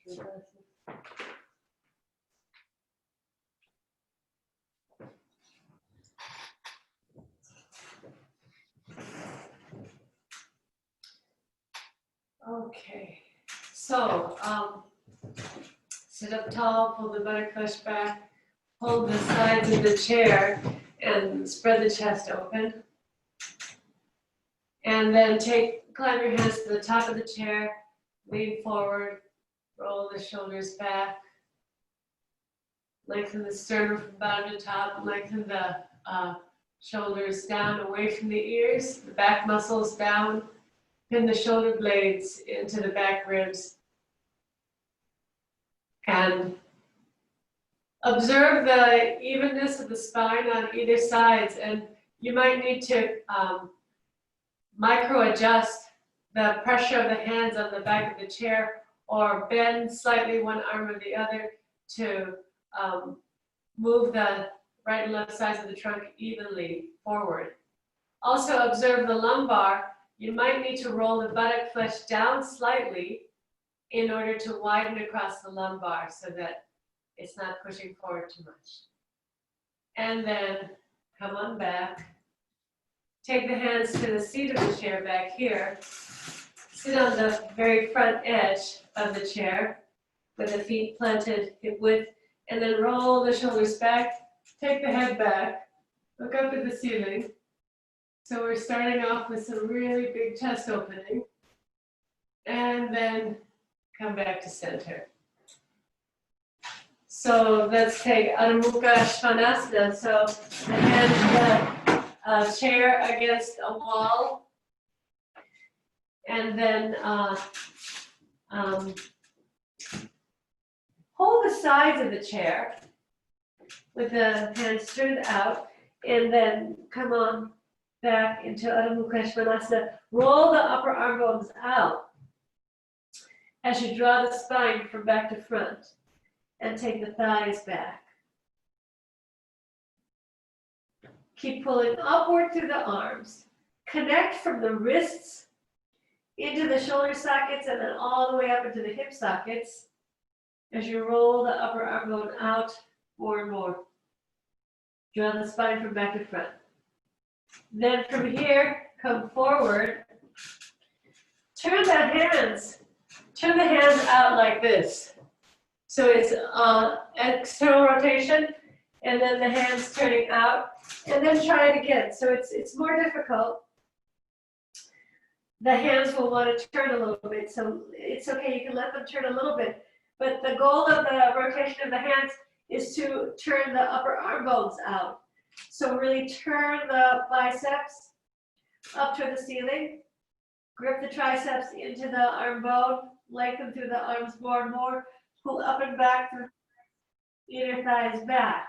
Okay, so sit up tall, pull the buttock flesh back, hold the sides of the chair, and spread the chest open. And then climb your hands to the top of the chair, lean forward, roll the shoulders back, lengthen the sternum from bottom to top, lengthen the shoulders down away from the ears, the back muscles down, pin the shoulder blades into the back ribs, and observe the evenness of the spine on either sides, and you might need to micro-adjust the pressure of the hands on the back of the chair, or bend slightly one arm or the other to move the right and left sides of the trunk evenly forward. Also observe the lumbar. You might need to roll the buttock flesh down slightly in order to widen across the lumbar so that it's not pushing forward too much. And then come on back. Take the hands to the seat of the chair back here. Sit on the very front edge of the chair with the feet planted hip width, and then roll the shoulders back. Take the head back. Look up at the ceiling. So we're starting off with some really big chest opening. And then come back to center. So let's take Adho Mukha Svanasana. So the hands, chair against a wall. And then hold the sides of the chair with the hands turned out, and then come on back into Adho Mukha Svanasana. Roll the upper arm bones out as you draw the spine from back to front, and take the thighs back. Keep pulling upward through the arms. Connect from the wrists into the shoulder sockets and then all the way up into the hip sockets as you roll the upper arm bone out more and more. Draw the spine from back to front. Then from here, come forward. Turn the hands out like this. So it's external rotation, and then the hands turning out, and then try it again. So it's more difficult. The hands will want to turn a little bit, so it's okay, you can let them turn a little bit. But the goal of the rotation of the hands is to turn the upper arm bones out. So really turn the biceps up to the ceiling, grip the triceps into the arm bone, lengthen through the arms more and more, pull up and back through the inner thighs back.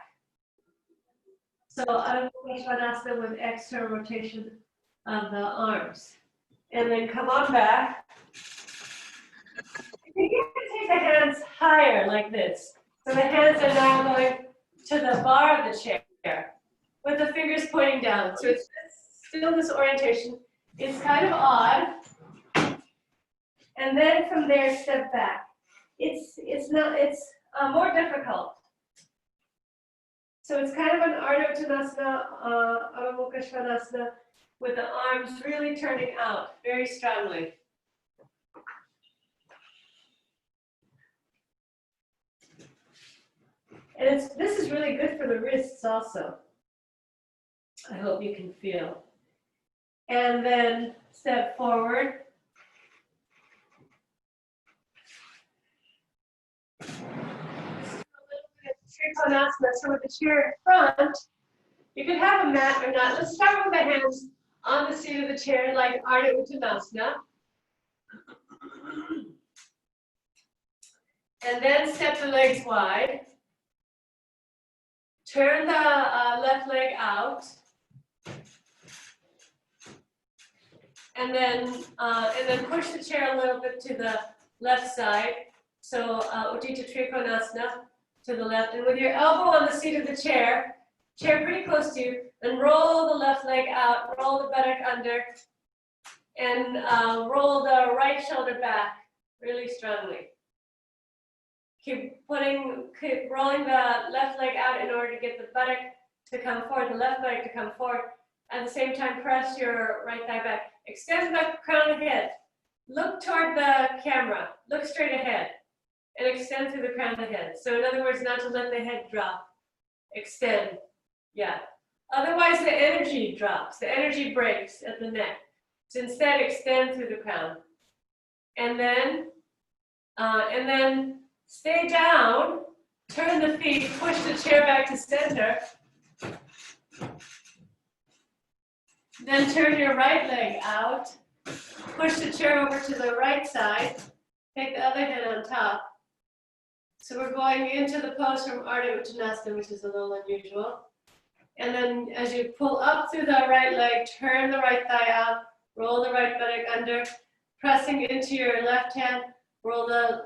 So Adho Mukha Svanasana with external rotation of the arms. And then come on back. You can take the hands higher like this. So the hands are now going to the bar of the chair with the fingers pointing down. So it's still this orientation. It's kind of odd. And then from there, step back. It's more difficult. So it's kind of an Ardha Uttanasana, Adho Mukha Svanasana, with the arms really turning out very strongly. And this is really good for the wrists also. I hope you can feel. And then step forward. Trikonasana. So with the chair in front, you could have a mat or not. Let's start with the hands on the seat of the chair like Ardha Uttanasana. And then step the legs wide. Turn the left leg out. And then push the chair a little bit to the left side. So Utthita Trikonasana to the left. And with your elbow on the seat of the chair pretty close to you, and roll the left leg out, roll the buttock under, and roll the right shoulder back really strongly. Keep rolling the left leg out in order to get the buttock to come forward, the left leg to come forward. At the same time, press your right thigh back. Extend the crown of the head. Look toward the camera. Look straight ahead. And extend through the crown of the head. So in other words, not to let the head drop. Extend. Yeah. Otherwise, the energy drops. The energy breaks at the neck. So instead, extend through the crown. And then stay down. Turn the feet. Push the chair back to center. Then turn your right leg out. Push the chair over to the right side. Take the other hand on top. So we're going into the pose from Ardha Uttanasana, which is a little unusual. And then as you pull up through the right leg, turn the right thigh out, roll the right buttock under, pressing into your left hand, roll the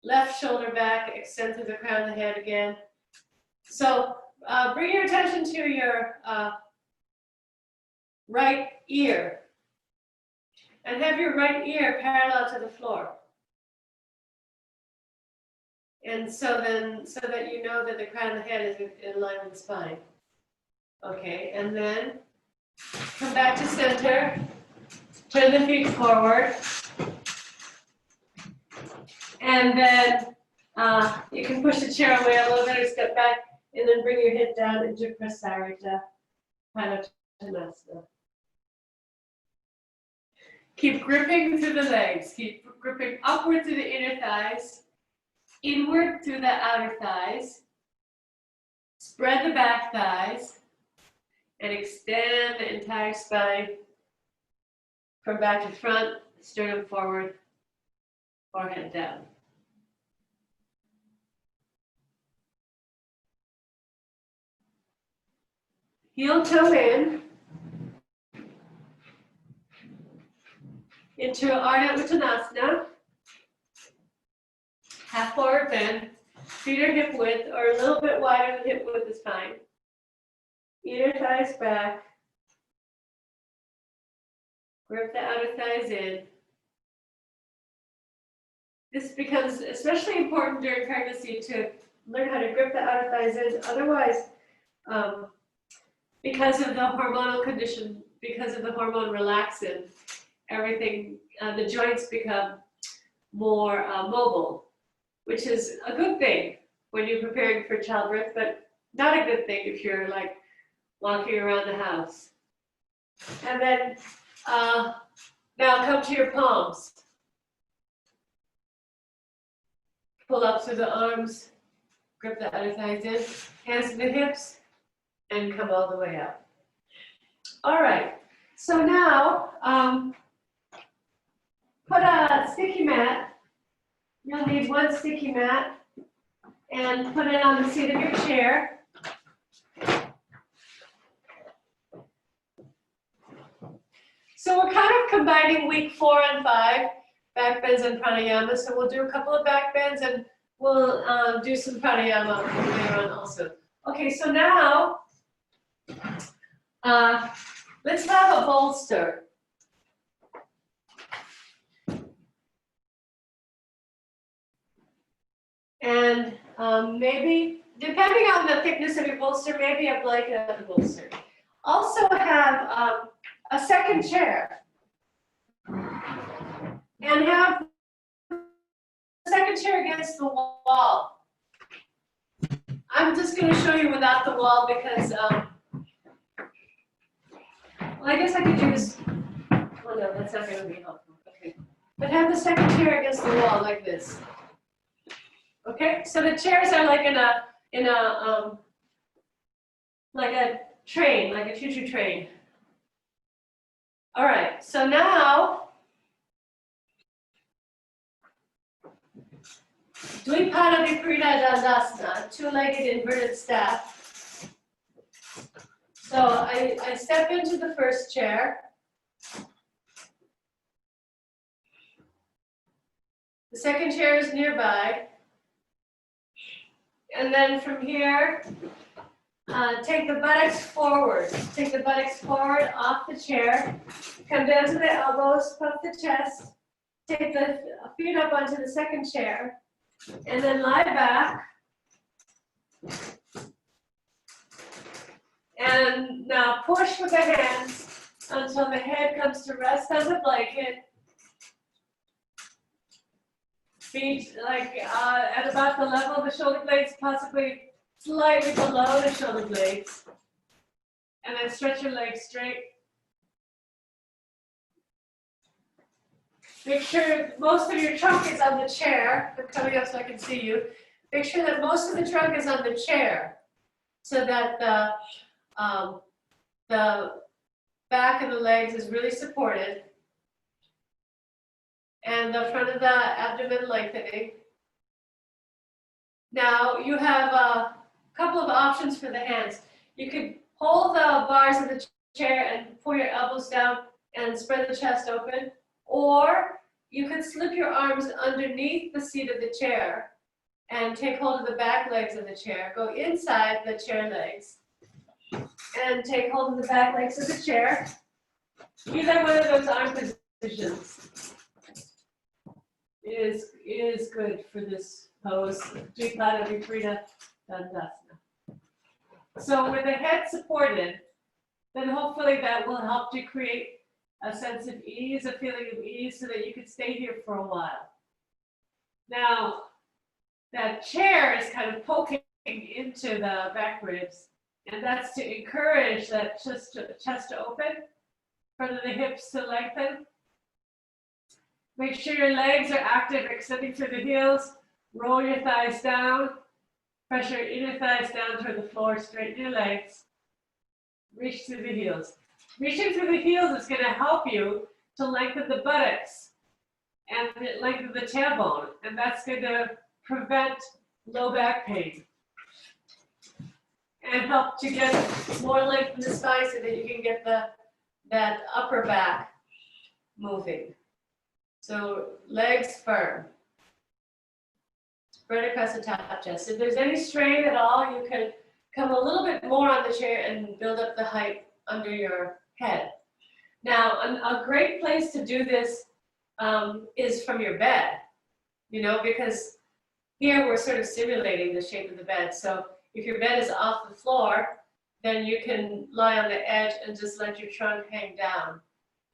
left shoulder back, extend through the crown of the head again. So bring your attention to your right ear. And have your right ear parallel to the floor. And so that you know that the crown of the head is in line with the spine. Okay, and then come back to center. Turn the feet forward. And then you can push the chair away a little bit or step back and then bring your head down into Prasarita Padottanasana. Keep gripping through the legs. Keep gripping upward through the inner thighs, inward through the outer thighs. Spread the back thighs and extend the entire spine from back to front, sternum forward, forehead down. Heel toe in into Ardha Uttanasana. Half forward bend. Feet are hip width or a little bit wider than hip width is fine. Inner thighs back. Grip the outer thighs in. This becomes especially important during pregnancy to learn how to grip the outer thighs in. Otherwise, because of the hormonal condition, because of the hormone relaxin, everything, the joints become more mobile, which is a good thing when you're preparing for childbirth, but not a good thing if you're like walking around the house. And then now come to your palms. Pull up through the arms, grip the outer thighs in, hands to the hips, and come all the way up. All right, so now put a sticky mat. You'll need one sticky mat and put it on the seat of your chair. So we're kind of combining week 4 and 5, back bends and pranayama. So we'll do a couple of back bends and we'll do some pranayama later on also. Okay, so now let's have a bolster. And maybe, depending on the thickness of your bolster, maybe a blanket of the bolster. Also have a second chair. And have the second chair against the wall. I'm just going to show you without the wall because, well, I guess I could do this. Oh no, that's not going to be helpful. Okay. But have the second chair against the wall like this. Okay, so the chairs are like in a like a train, like a choo-choo train. All right, so now Dvipada Viparita Dandasana, two-legged inverted staff. So I step into the first chair. The second chair is nearby. And then from here, take the buttocks forward. Take the buttocks forward off the chair. Come down to the elbows, puff the chest. Take the feet up onto the second chair. And then lie back. And now push with the hands until the head comes to rest on the blanket. Feet like at about the level of the shoulder blades, possibly slightly below the shoulder blades. And then stretch your legs straight. Make sure most of your trunk is on the chair. I'm coming up so I can see you. Make sure that most of the trunk is on the chair so that the back of the legs is really supported. And the front of the abdomen lengthening. Now you have a couple of options for the hands. You could hold the bars of the chair and pull your elbows down and spread the chest open. Or you could slip your arms underneath the seat of the chair and take hold of the back legs of the chair. Go inside the chair legs and take hold of the back legs of the chair. Either one of those arm positions is good for this pose. Dvipada Viparita Dandasana. So with the head supported, then hopefully that will help to create a sense of ease, a feeling of ease, so that you could stay here for a while. Now, that chair is kind of poking into the back ribs, and that's to encourage that chest to open, front of the hips to lengthen. Make sure your legs are active, extending through the heels. Roll your thighs down. Press your inner thighs down toward the floor. Straighten your legs. Reach through the heels. Reaching through the heels is going to help you to lengthen the buttocks and lengthen the tailbone, and that's going to prevent low back pain and help to get more length in the spine so that you can get that upper back moving. So legs firm. Spread across the top chest. If there's any strain at all, you can come a little bit more on the chair and build up the height under your head. Now, a great place to do this is from your bed, because here we're sort of simulating the shape of the bed. So if your bed is off the floor, then you can lie on the edge and just let your trunk hang down.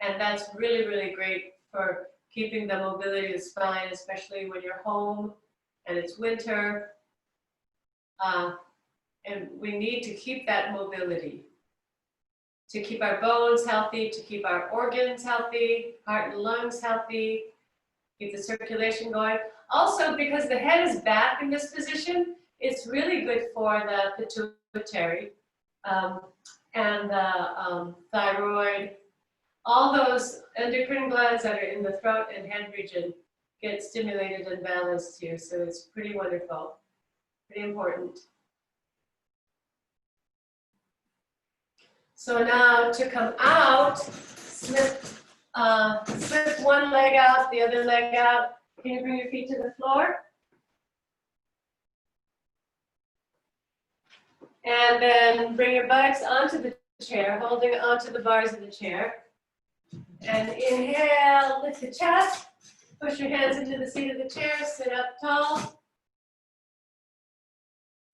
And that's really, really great for keeping the mobility of the spine, especially when you're home and it's winter. And we need to keep that mobility to keep our bones healthy, to keep our organs healthy, heart and lungs healthy, keep the circulation going. Also, because the head is back in this position, it's really good for the pituitary and the thyroid. All those endocrine glands that are in the throat and head region get stimulated and balanced here, so it's pretty wonderful, pretty important. So now to come out, slip one leg out, the other leg out. Can you bring your feet to the floor? And then bring your buttocks onto the chair, holding onto the bars of the chair. And inhale, lift the chest. Push your hands into the seat of the chair, sit up tall.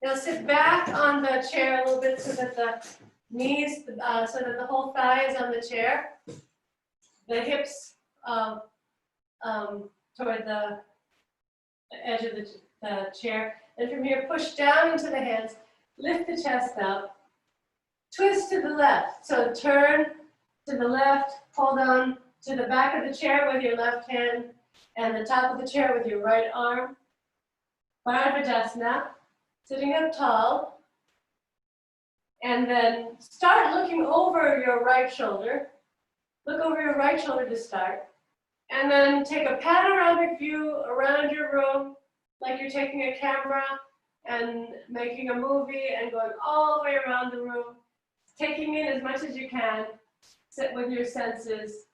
Now sit back on the chair a little bit so that the knees, so that the whole thigh is on the chair. The hips toward the edge of the chair. And from here, push down into the hands, lift the chest up, twist to the left. So turn to the left, hold on to the back of the chair with your left hand and the top of the chair with your right arm. Bharadvajasana, sitting up tall. And then start looking over your right shoulder. Look over your right shoulder to start. And then take a panoramic view around your room, like you're taking a camera and making a movie and going all the way around the room, taking in as much as you can, sit with your senses,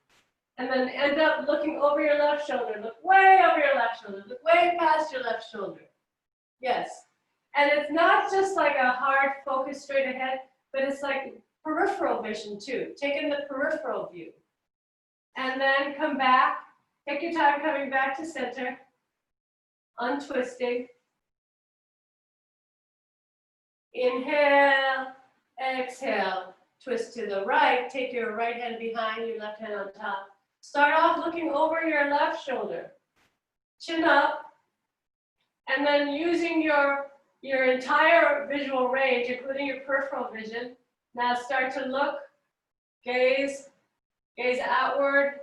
and then end up looking over your left shoulder. Look way over your left shoulder. Look way past your left shoulder. Yes. And it's not just like a hard focus straight ahead, but it's like peripheral vision too. Take in the peripheral view. And then come back. Take your time coming back to center. untwisting. Inhale, exhale, twist to the right, take your right hand behind, your left hand on top. Start off looking over your left shoulder, chin up, and then using your entire visual range, including your peripheral vision, now start to look, gaze outward,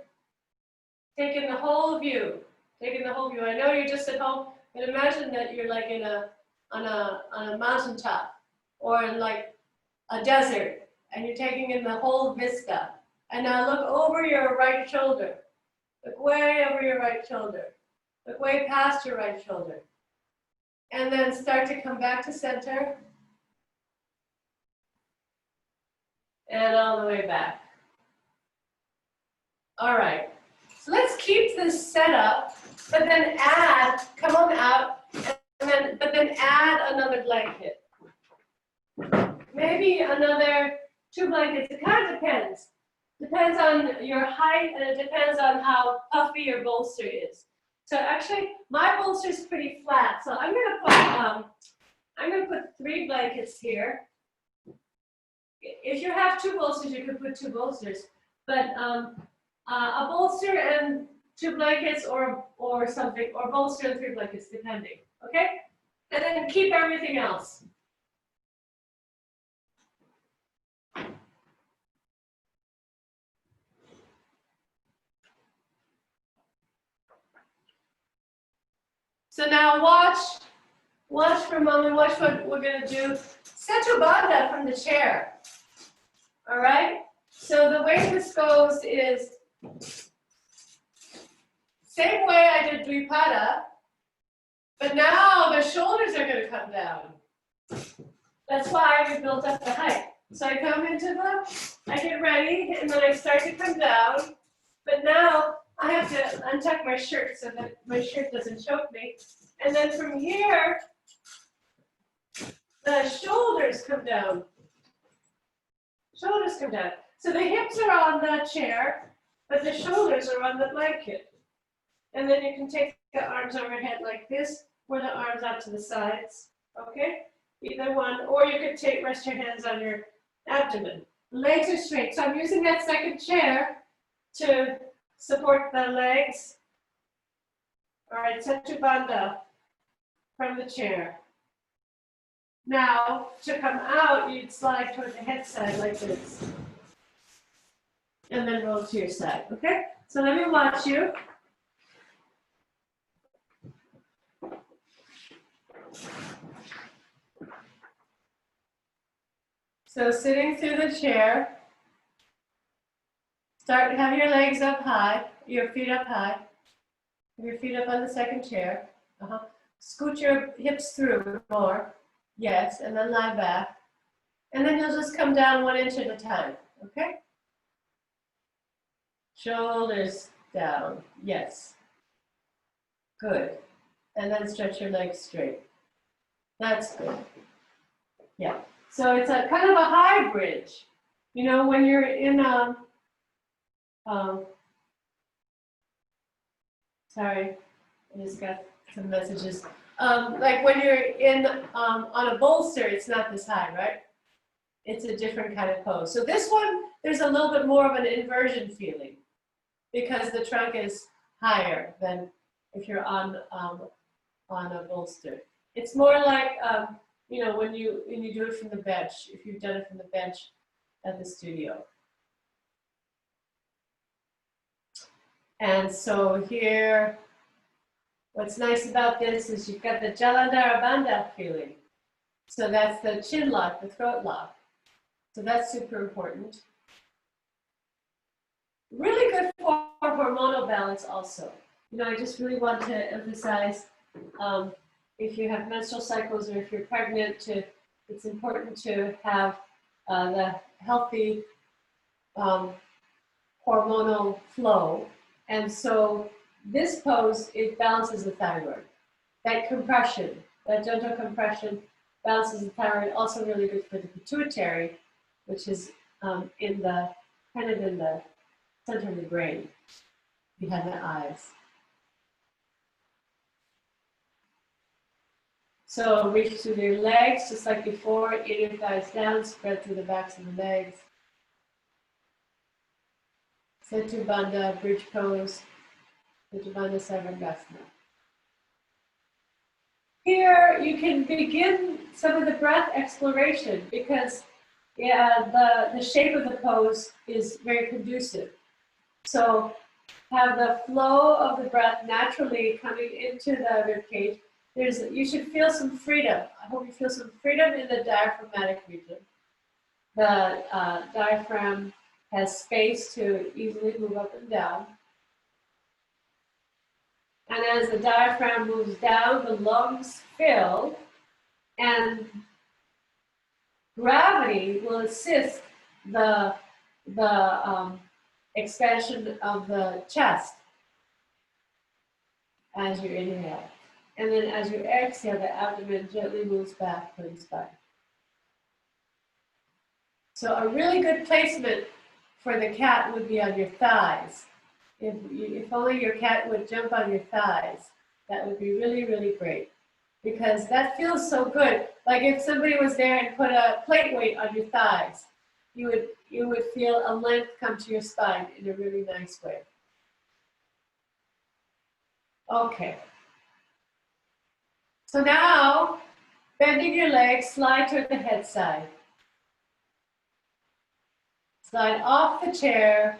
taking the whole view, I know you're just at home, but imagine that you're like on a mountaintop or in like a desert, and you're taking in the whole vista. And now look over your right shoulder. Look way over your right shoulder. Look way past your right shoulder. And then start to come back to center. And all the way back. All right. So let's keep this set up, but then add, come on out, but then add another blanket. Maybe another 2 blankets. It kind of depends. Depends on your height, and it depends on how puffy your bolster is. So actually, my bolster is pretty flat. So I'm gonna put 3 blankets here. If you have 2 bolsters, you can put 2 bolsters. But a bolster and 2 blankets, or something, or bolster and 3 blankets, depending. Okay, and then keep everything else. So now watch for a moment, watch what we're gonna do. Setu Bandha from the chair, all right? So the way this goes is, same way I did Dvipada, but now the shoulders are gonna come down. That's why we built up the height. So I come into I get ready, and then I start to come down, but now I have to untuck my shirt so that my shirt doesn't choke me. And then from here, the shoulders come down. Shoulders come down. So the hips are on the chair, but the shoulders are on the blanket. And then you can take the arms overhead like this, or the arms out to the sides, okay? Either one, or you could rest your hands on your abdomen. Legs are straight. So I'm using that second chair to support the legs. All right, Setu Bandha from the chair. Now, to come out, you'd slide toward the head side like this. And then roll to your side, okay? So let me watch you. So sitting through the chair, have your legs up high, your feet up high. Have your feet up on the second chair. Scoot your hips through more. Yes, and then lie back. And then you'll just come down 1 inch at a time, okay? Shoulders down, yes. Good. And then stretch your legs straight. That's good. Yeah. So it's a kind of a hybrid. You know, when you're in sorry, I just got some messages. Like when you're on a bolster, it's not this high, right? It's a different kind of pose. So this one, there's a little bit more of an inversion feeling because the trunk is higher than if you're on a bolster. It's more like you know, when you do it from the bench, if you've done it from the bench at the studio. And so here, what's nice about this is you've got the Jalandhara Bandha feeling. So that's the chin lock, the throat lock. So that's super important. Really good for hormonal balance also. You know, I just really want to emphasize if you have menstrual cycles or if you're pregnant, it's important to have the healthy hormonal flow. And so this pose, it balances the thyroid. That compression, that gentle compression balances the thyroid, also really good for the pituitary, which is kind of in the center of the brain, behind the eyes. So reach through your legs, just like before, inner thighs down, spread through the backs of the legs. Setu Bandha, bridge pose, Setu Bandha Sarvangasana. Here you can begin some of the breath exploration because the shape of the pose is very conducive. So have the flow of the breath naturally coming into the ribcage. You should feel some freedom. I hope you feel some freedom in the diaphragmatic region. The diaphragm has space to easily move up and down. And as the diaphragm moves down, the lungs fill, and gravity will assist the expansion of the chest as you inhale. And then as you exhale, the abdomen gently moves back to the spine. So a really good placement for the cat would be on your thighs. If only your cat would jump on your thighs, that would be really, really great. Because that feels so good. Like if somebody was there and put a plate weight on your thighs, you would feel a length come to your spine in a really nice way. Okay. So now, bending your legs, slide toward the head side. Slide off the chair,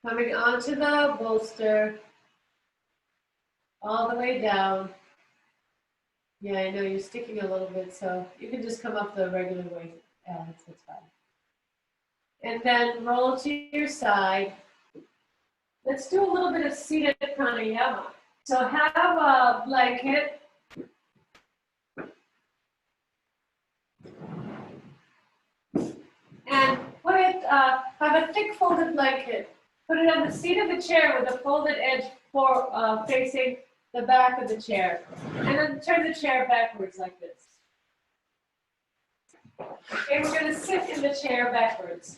coming onto the bolster, all the way down. Yeah, I know you're sticking a little bit, so you can just come up the regular way. That's fine. And then roll to your side. Let's do a little bit of seated pranayama. So have a blanket. And put it, have a thick folded blanket. Put it on the seat of the chair with the folded edge facing the back of the chair. And then turn the chair backwards like this. Okay, we're going to sit in the chair backwards.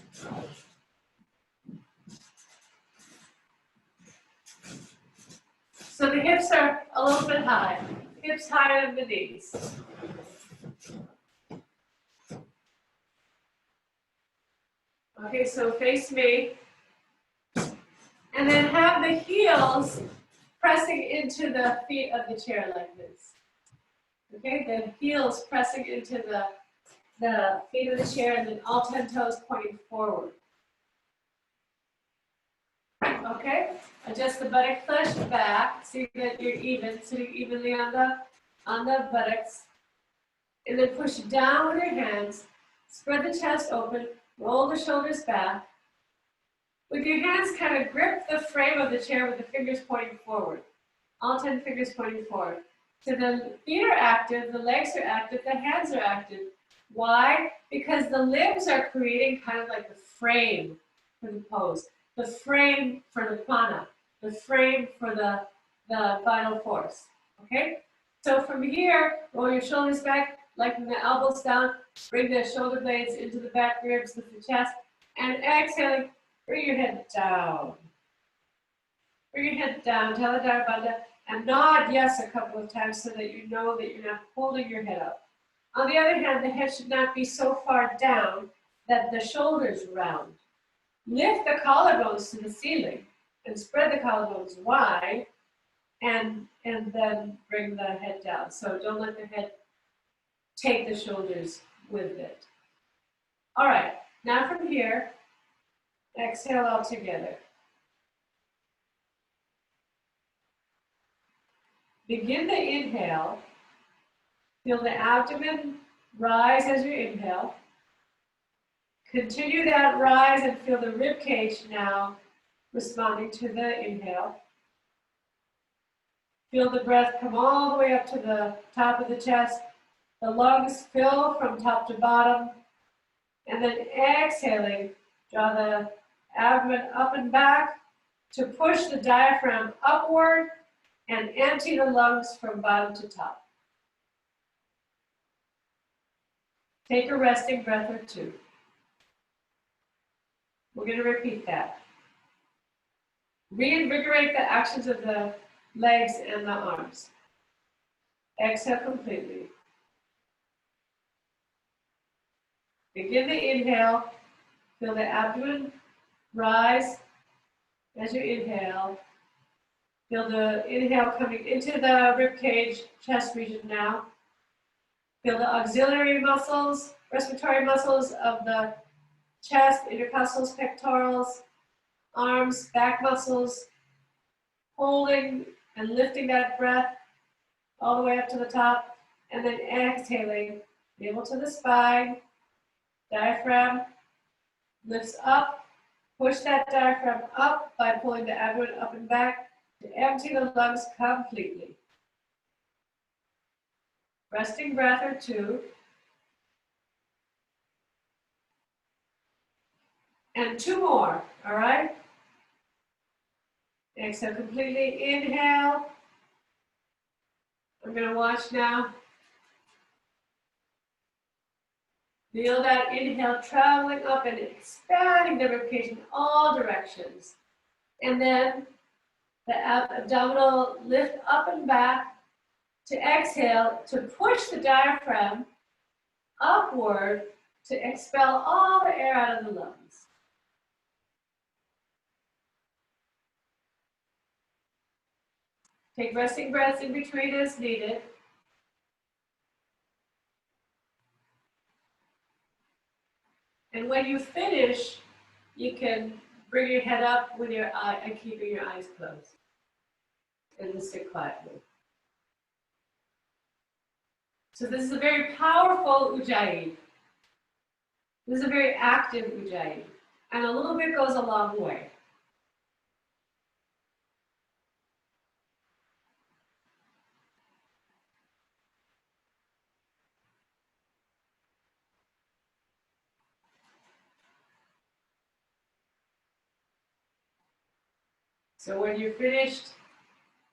So the hips are a little bit high. Hips higher than the knees. Okay, so face me. And then have the heels pressing into the feet of the chair like this. Okay, the heels pressing into the feet of the chair and then all 10 toes pointing forward. Okay, adjust the buttock flesh back. See that you're even, sitting evenly on the buttocks. And then push down with your hands. Spread the chest open. Roll the shoulders back. With your hands, kind of grip the frame of the chair with the fingers pointing forward. All 10 fingers pointing forward. So the feet are active, the legs are active, the hands are active. Why? Because the limbs are creating kind of like the frame for the pose, the frame for the prana, the frame for the vital force. Okay? So from here, roll your shoulders back, lighten the elbows down, bring the shoulder blades into the back ribs, lift the chest, and exhaling, bring your head down. Bring your head down, Taladara Bandha, and nod yes a couple of times so that you know that you're not holding your head up. On the other hand, the head should not be so far down that the shoulders round. Lift the collarbones to the ceiling and spread the collarbones wide and then bring the head down. So don't let the head take the shoulders with it. All right, now from here, exhale all together. Begin the inhale. Feel the abdomen rise as you inhale. Continue that rise and feel the rib cage now responding to the inhale. Feel the breath come all the way up to the top of the chest. The lungs fill from top to bottom. And then exhaling, draw the abdomen up and back to push the diaphragm upward and empty the lungs from bottom to top. Take a resting breath or two. We're going to repeat that. Reinvigorate the actions of the legs and the arms. Exhale completely. Begin the inhale. Feel the abdomen rise as you inhale. Feel the inhale coming into the rib cage, chest region now. Feel the auxiliary muscles, respiratory muscles of the chest, intercostals, pectorals, arms, back muscles, holding and lifting that breath all the way up to the top, and then exhaling, navel to the spine, diaphragm lifts up, push that diaphragm up by pulling the abdomen up and back to empty the lungs completely. Resting breath or two. And two more, all right? Exhale completely, inhale. I'm gonna watch now. Feel that inhale traveling up and expanding the ribcage in all directions. And then the abdominal lift up and back to exhale, to push the diaphragm upward to expel all the air out of the lungs. Take resting breaths in between as needed. And when you finish, you can bring your head up with your eye and keeping your eyes closed. And just sit quietly. So this is a very powerful ujjayi. This is a very active ujjayi. And a little bit goes a long way. So when you're finished,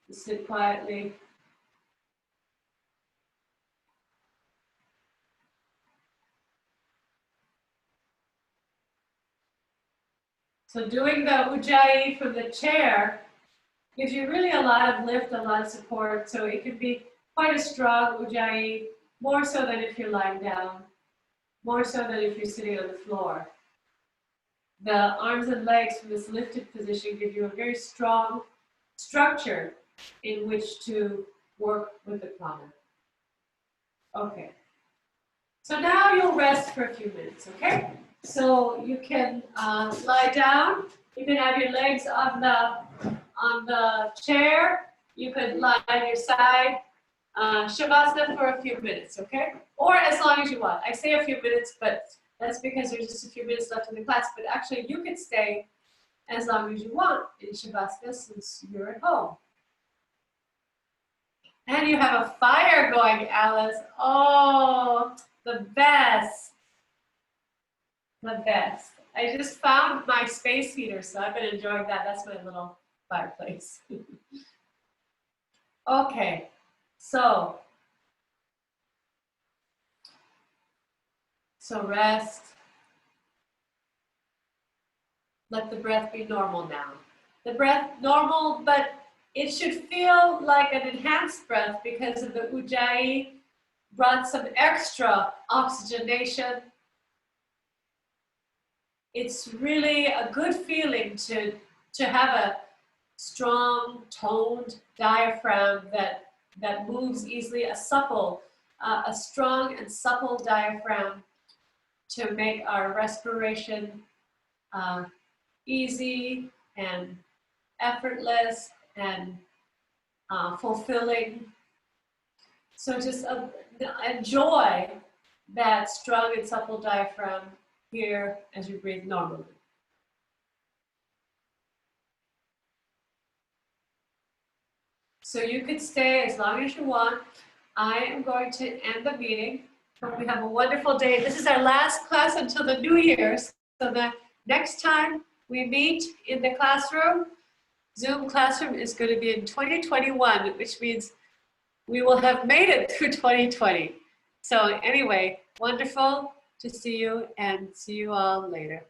you sit quietly. So doing the ujjayi from the chair gives you really a lot of lift, a lot of support. So it can be quite a strong ujjayi, more so than if you're lying down, more so than if you're sitting on the floor. The arms and legs from this lifted position give you a very strong structure in which to work with the prana. Okay. So now you'll rest for a few minutes, okay? So you can lie down. You can have your legs on the chair. You could lie on your side. Shavasana for a few minutes, okay? Or as long as you want. I say a few minutes, but that's because there's just a few minutes left in the class. But actually, you can stay as long as you want in Shavasana since you're at home. And you have a fire going, Alice. Oh, the best. The best. I just found my space heater, so I've been enjoying that. That's my little fireplace. Okay, so rest. Let the breath be normal now. The breath normal, but it should feel like an enhanced breath because of the ujjayi brought some extra oxygenation. It's really a good feeling to have a strong, toned diaphragm that moves easily, a strong and supple diaphragm to make our respiration easy and effortless and fulfilling. So just enjoy that strong and supple diaphragm here as you breathe normally. So you could stay as long as you want. I am going to end the meeting. Hope we have a wonderful day. This is our last class until the New Year. So the next time we meet in the classroom, Zoom classroom, is going to be in 2021, which means we will have made it through 2020. So anyway, wonderful to see you and see you all later.